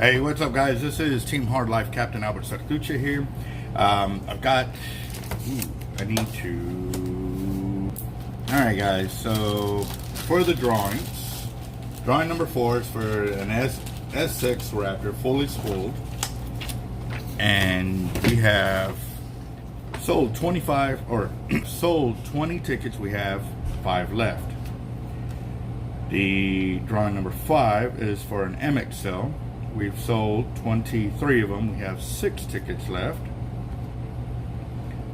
Hey, what's up, guys? This is Team Hard Life Captain Alberto Zertuche here. I've got. I need to. Alright, guys, so for the drawings, drawing number 4 is for an S6 Raptor fully spooled. And we have sold 20 tickets. We have 5 left. The drawing number 5 is for an MXL. We've sold 23 of them. We have 6 tickets left.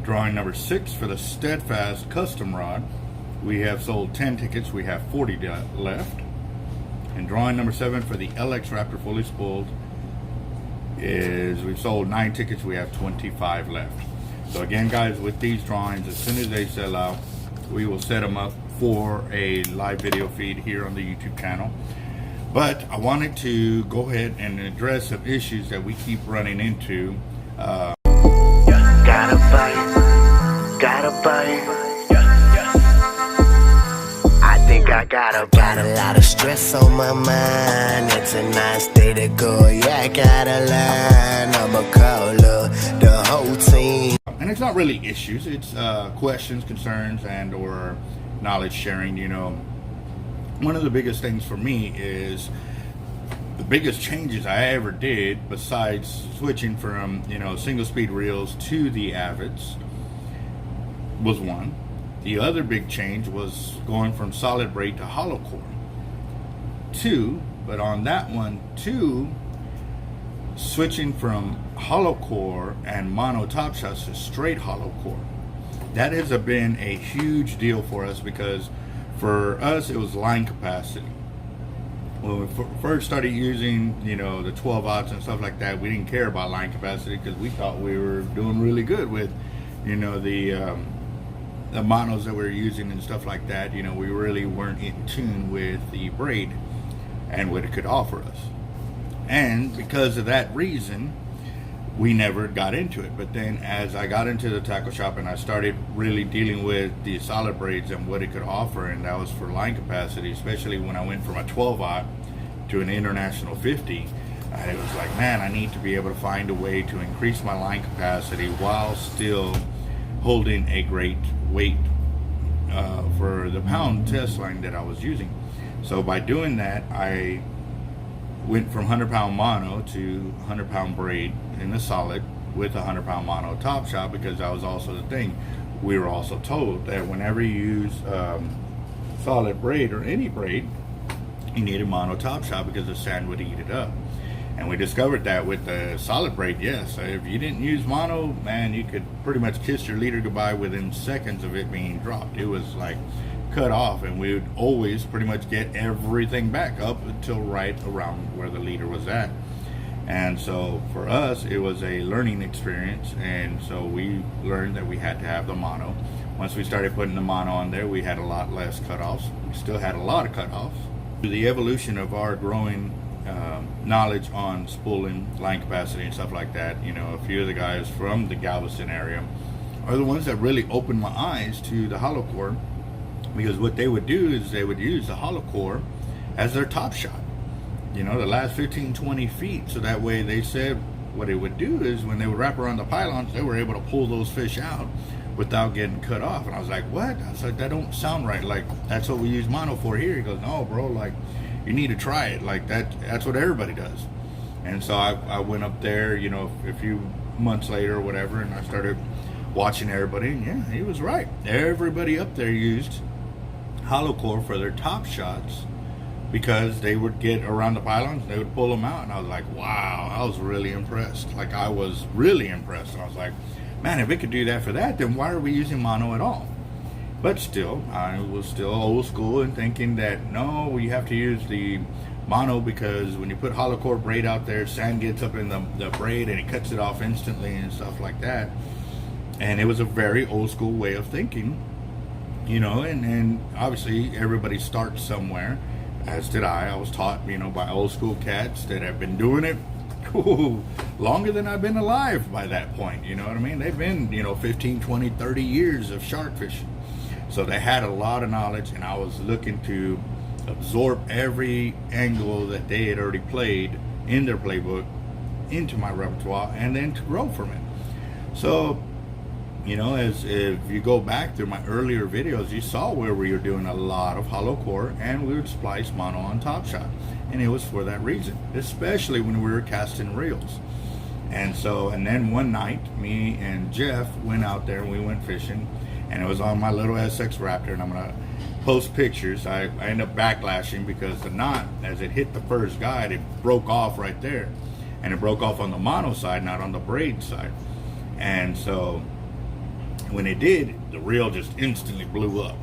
Drawing number 6 for the Steadfast Custom Rod. We have sold 10 tickets. We have 40 left. And drawing number 7 for the LX Raptor fully spooled is we've sold 9 tickets. We have 25 left. So again, guys, with these drawings, as soon as they sell out, we will set them up for a live video feed here on the YouTube channel. But I wanted to go ahead and address some issues that we keep running into. Gotta buy. I think I got a lot of stress on my mind. It's a nice day to go. Yeah, I gotta learn. I'ma call the whole team. And it's not really issues. It's questions, concerns, and or knowledge sharing. You know, one of the biggest things for me is the biggest changes I ever did, besides switching from, you know, single speed reels to the Avids, was one. The other big change was going from solid braid to hollow core. 2, but on that one, 2, switching from hollow core and mono top shots to straight hollow core. That has been a huge deal for us, because for us it was line capacity. When we first started using, you know, the 12-aughts and stuff like that, we didn't care about line capacity because we thought we were doing really good with, you know, the monos that we were using and stuff like that. You know, we really weren't in tune with the braid and what it could offer us. And because of that reason, we never got into it. But then as I got into the tackle shop and I started really dealing with the solid braids and what it could offer, and that was for line capacity, especially when I went from a 12-aught to an international 50, it was like, man, I need to be able to find a way to increase my line capacity while still holding a great weight for the pound test line that I was using. So by doing that, I went from 100-pound mono to 100-pound braid in the solid with a 100-pound mono top shot, because that was also the thing. We were also told that whenever you use solid braid or any braid, you need a mono top shot because the sand would eat it up. And we discovered that with the solid braid, yes. If you didn't use mono, man, you could pretty much kiss your leader goodbye within seconds of it being dropped. It was like cut off, and we would always pretty much get everything back up until right around where the leader was at. And so for us, it was a learning experience, and so we learned that we had to have the mono. Once we started putting the mono on there, we had a lot less cutoffs. We still had a lot of cutoffs. The evolution of our growing knowledge on spooling, line capacity, and stuff like that, you know, a few of the guys from the Galveston area are the ones that really opened my eyes to the hollow core. Because what they would do is they would use the hollow core as their top shot, you know, the last 15-20 feet. So that way, they said what it would do is when they would wrap around the pylons, they were able to pull those fish out without getting cut off. And I was like, what? I was like, that don't sound right. Like, that's what we use mono for here. He goes, no, bro, like, you need to try it. Like, that's what everybody does. And so I went up there, you know, a few months later or whatever, and I started watching everybody. And yeah, he was right. Everybody up there used hollow core for their top shots, because they would get around the pylons, they would pull them out, and I was like, wow, I was really impressed. Like, I was really impressed, and I was like, man, if it could do that for that, then why are we using mono at all? But still, I was still old school and thinking that no, you have to use the mono, because when you put hollow core braid out there, sand gets up in the braid and it cuts it off instantly and stuff like that. And it was a very old school way of thinking. You know, and obviously everybody starts somewhere, as did I. I was taught, you know, by old school cats that have been doing it longer than I've been alive by that point. You know what I mean? They've been, you know, 15, 20, 30 years of shark fishing. So they had a lot of knowledge, and I was looking to absorb every angle that they had already played in their playbook into my repertoire and then to grow from it. So, you know, as if you go back through my earlier videos, you saw where we were doing a lot of hollow core and we would splice mono on Top Shot. And it was for that reason, especially when we were casting reels. And so, and then one night, me and Jeff went out there and we went fishing, and it was on my little SX Raptor, and I'm going to post pictures. I ended up backlashing because the knot, as it hit the first guide, it broke off right there. And it broke off on the mono side, not on the braid side. And so, when it did, the reel just instantly blew up.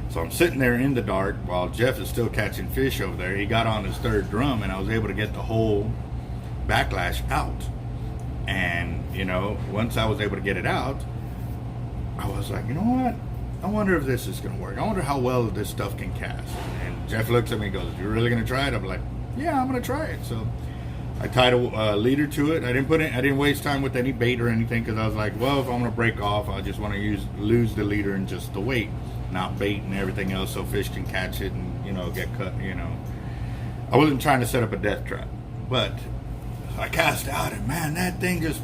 So I'm sitting there in the dark while Jeff is still catching fish over there. He got on his third drum, and I was able to get the whole backlash out. And, you know, once I was able to get it out, I was like, you know what? I wonder if this is going to work. I wonder how well this stuff can cast. And Jeff looks at me and goes, "You're really going to try it?" I'm like, "Yeah, I'm going to try it." So I tied a leader to it. I didn't waste time with any bait or anything, because I was like, well, if I'm going to break off, I just want to lose the leader and just the weight, not bait and everything else, so fish can catch it and, you know, get cut, you know. I wasn't trying to set up a death trap, but I cast out, and man, that thing just,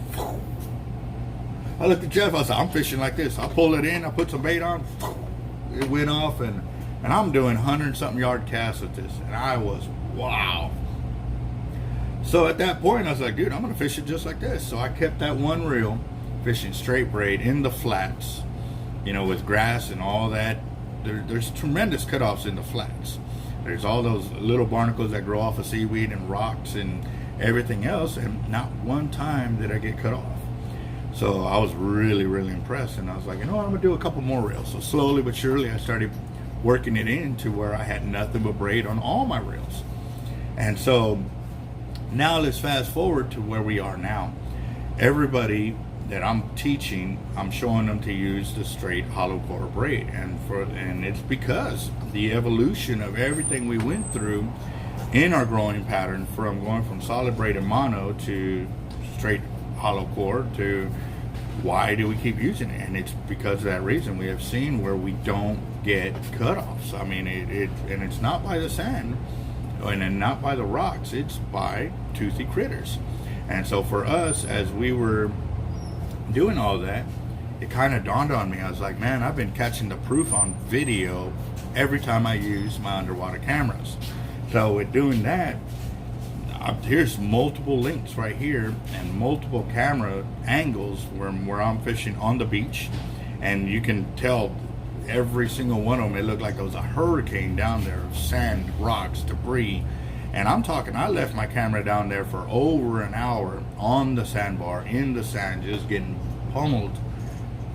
I looked at Jeff, I said, "I'm fishing like this." I pull it in, I put some bait on, it went off, and I'm doing 100-something yard casts with this, and I was, wow. So at that point, I was like, dude, I'm going to fish it just like this. So I kept that one reel, fishing straight braid in the flats, you know, with grass and all that. There's tremendous cutoffs in the flats. There's all those little barnacles that grow off of seaweed and rocks and everything else, and not one time did I get cut off. So I was really, really impressed, and I was like, you know what, I'm going to do a couple more reels. So slowly but surely, I started working it into where I had nothing but braid on all my reels. And so now let's fast forward to where we are now. Everybody that I'm teaching, I'm showing them to use the straight hollow core braid, and it's because the evolution of everything we went through in our growing pattern, from going from solid braid and mono to straight hollow core, to why do we keep using it? And it's because of that reason. We have seen where we don't get cutoffs. I mean, and it's not by the sand, and then not by the rocks, it's by toothy critters. And so for us, as we were doing all that, it kind of dawned on me. I was like, man, I've been catching the proof on video every time I use my underwater cameras. So with doing that, here's multiple links right here and multiple camera angles where I'm fishing on the beach, and you can tell every single one of them, it looked like there was a hurricane down there of sand, rocks, debris. And I'm talking, I left my camera down there for over an hour on the sandbar, in the sand, just getting pummeled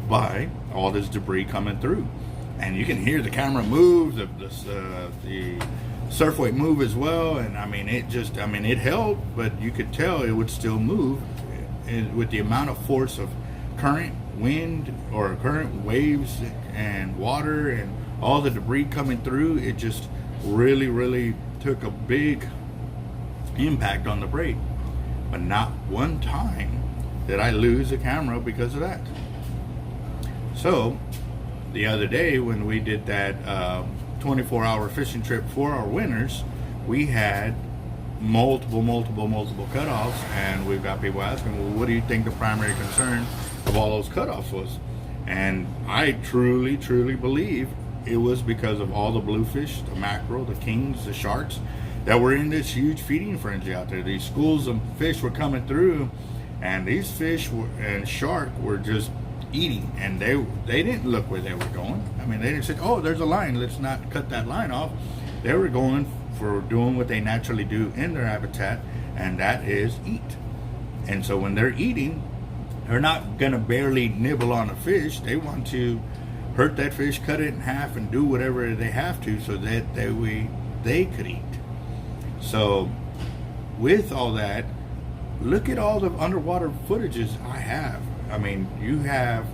by all this debris coming through. And you can hear the camera move, the surf weight move as well. And I mean, it held, but you could tell it would still move with the amount of force of current, wind, or current, waves, and water, and all the debris coming through. It just really, really took a big impact on the braid. But not one time did I lose a camera because of that. So the other day when we did that 24-hour fishing trip for our winners, we had multiple cutoffs, and we've got people asking, well, what do you think the primary concern of all those cutoffs was? And I truly believe it was because of all the bluefish, the mackerel, the kings, the sharks that were in this huge feeding frenzy out there. These schools of fish were coming through, and these fish and shark were just eating, and they didn't look where they were going. I mean, they didn't say, oh, there's a line, let's not cut that line off. They were going for doing what they naturally do in their habitat, and that is eat. And so when they're eating, they're not gonna barely nibble on a fish. They want to hurt that fish, cut it in half, and do whatever they have to so that they could eat. So with all that, look at all the underwater footages I have. I mean, you have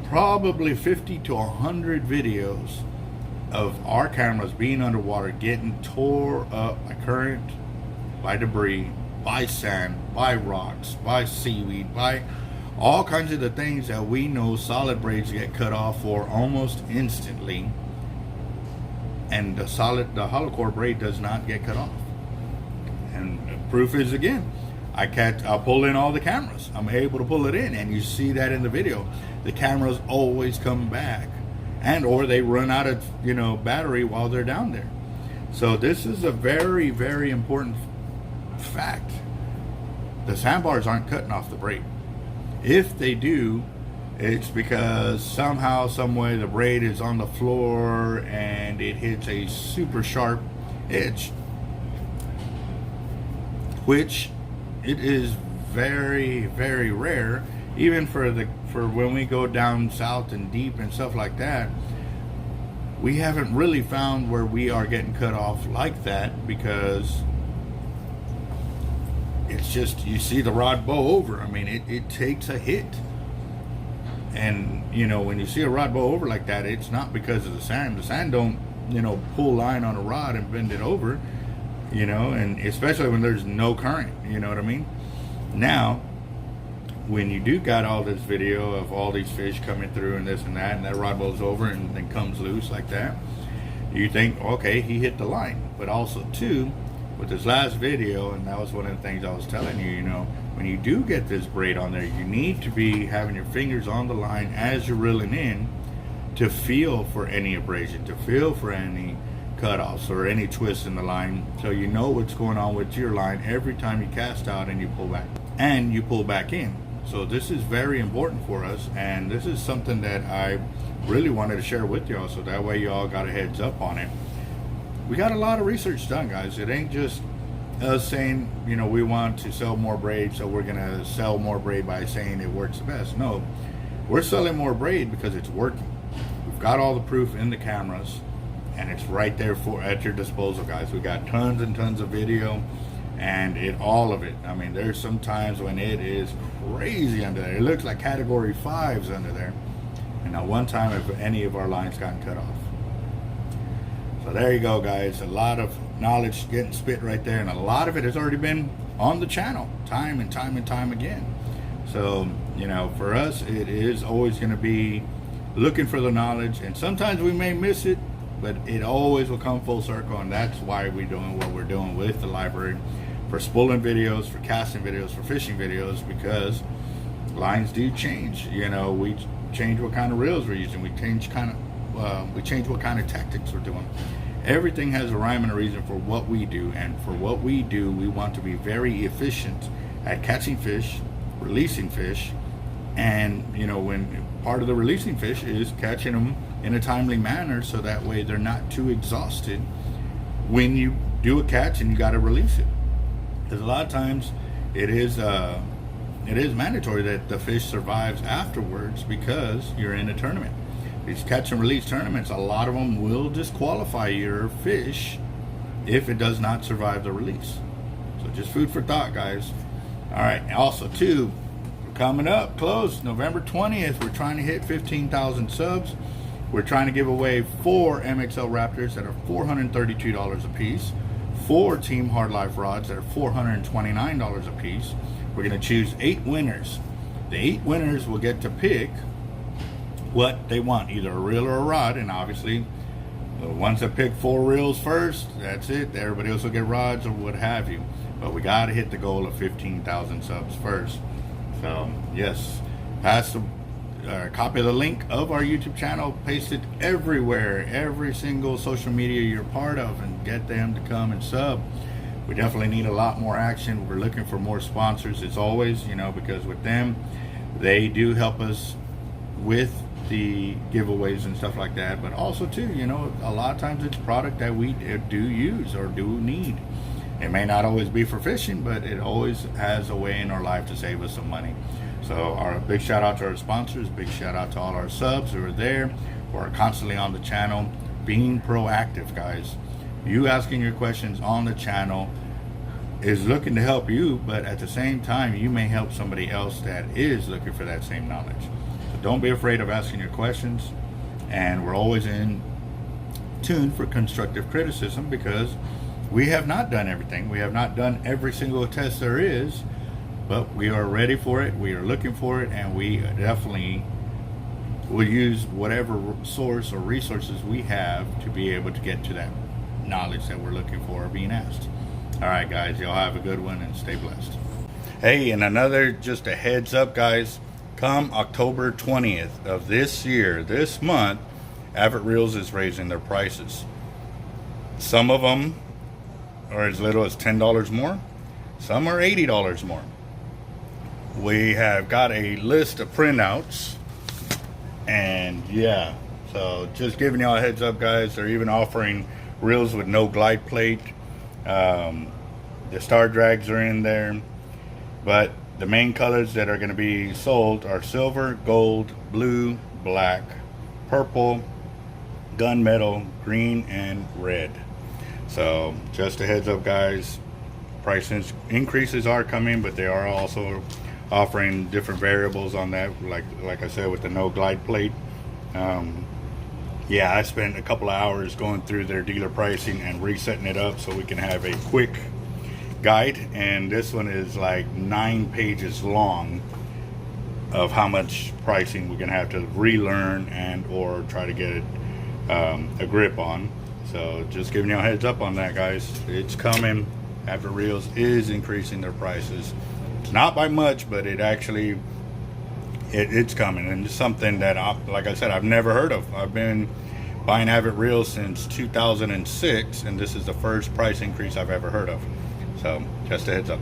probably 50 to 100 videos of our cameras being underwater, getting tore up by current, by debris, by sand, by rocks, by seaweed, by all kinds of the things that we know solid braids get cut off for almost instantly, and the hollow core braid does not get cut off. And proof is, again, I'll pull in all the cameras. I'm able to pull it in, and you see that in the video. The cameras always come back, and or they run out of battery while they're down there. So this is a very, very important fact. The sandbars aren't cutting off the braid. If they do, it's because somehow, some way, the braid is on the floor and it hits a super sharp edge, which it is very, very rare, even for when we go down south and deep and stuff like that. We haven't really found where we are getting cut off like that, because it's just, you see the rod bow over. I mean, it takes a hit. And, when you see a rod bow over like that, it's not because of the sand. The sand don't, pull line on a rod and bend it over, and especially when there's no current, you know what I mean? Now, when you do got all this video of all these fish coming through and this and that rod bow's over and then comes loose like that, you think, okay, he hit the line. But also, too, with this last video, and that was one of the things I was telling you, when you do get this braid on there, you need to be having your fingers on the line as you're reeling in to feel for any abrasion, to feel for any cutoffs or any twists in the line, so you know what's going on with your line every time you cast out and you pull back in. So this is very important for us, and this is something that I really wanted to share with y'all, so that way y'all got a heads up on it. We got a lot of research done, guys. It ain't just us saying, we want to sell more braid, so we're gonna sell more braid by saying it works the best. No, we're selling more braid because it's working. We've got all the proof in the cameras, and it's right there at your disposal, guys. We got tons and tons of video, and all of it. I mean, there's some times when it is crazy under there. It looks like category 5s under there. And not one time have any of our lines gotten cut off. So there you go, guys. A lot of knowledge getting spit right there, and a lot of it has already been on the channel time and time again. So, for us, it is always going to be looking for the knowledge, and sometimes we may miss it, but it always will come full circle, and that's why we're doing what we're doing with the library, for spooling videos, for casting videos, for fishing videos, because lines do change. We change what kind of reels we're using. We change what kind of tactics we're doing. Everything has a rhyme and a reason for what we do, and for what we do, we want to be very efficient at catching fish, releasing fish, and when part of the releasing fish is catching them in a timely manner, so that way they're not too exhausted when you do a catch and you got to release it. Because a lot of times it is mandatory that the fish survives afterwards, because you're in a tournament. These catch and release tournaments, a lot of them will disqualify your fish if it does not survive the release. So just food for thought, guys. All right. Also, too, coming up close, November 20th, we're trying to hit 15,000 subs. We're trying to give away 4 MXL Raptors that are $432 a piece, 4 Team Hard Life rods that are $429 a piece. We're going to choose 8 winners. The 8 winners will get to pick what they want, either a reel or a rod, and obviously the ones that pick 4 reels first, that's it. Everybody else will get rods or what have you. But we got to hit the goal of 15,000 subs first. So yes, pass a copy of the link of our YouTube channel, paste it everywhere, every single social media you're part of, and get them to come and sub. We definitely need a lot more action. We're looking for more sponsors, as always, because with them, they do help us with the giveaways and stuff like that. But also too, a lot of times it's product that we do use or do need. It may not always be for fishing, but it always has a way in our life to save us some money. So our big shout out to our sponsors, big shout out to all our subs who are there, who are constantly on the channel, being proactive, guys. You asking your questions on the channel is looking to help you, but at the same time, you may help somebody else that is looking for that same knowledge. So don't be afraid of asking your questions, and we're always in tune for constructive criticism, because we have not done everything. We have not done every single test there is, but we are ready for it. We are looking for it, and we definitely will use whatever source or resources we have to be able to get to that knowledge that we're looking for or being asked. All right, guys, y'all have a good one and stay blessed. Hey, and another, just a heads up, guys, come October 20th of this year, this month, Avid Reels is raising their prices. Some of them are as little as $10 more. Some are $80 more. We have got a list of printouts, and yeah, so just giving y'all a heads up, guys. They're even offering reels with no glide plate. The star drags are in there, but the main colors that are going to be sold are silver, gold, blue, black, purple, gunmetal, green, and red. So just a heads up, guys. Price increases are coming, but they are also offering different variables on that, like I said, with the no glide plate. Yeah, I spent a couple of hours going through their dealer pricing and resetting it up so we can have a quick guide, and this one is like 9 pages long of how much pricing we're gonna have to relearn and or try to get a grip on. So just giving you a heads up on that, guys. It's coming. Avid Reels is increasing their prices. It's not by much, but it actually it's coming, and it's something that like I said, I've never heard of. I've been buying Avid Reels since 2006, and this is the first price increase I've ever heard of. So just a heads up.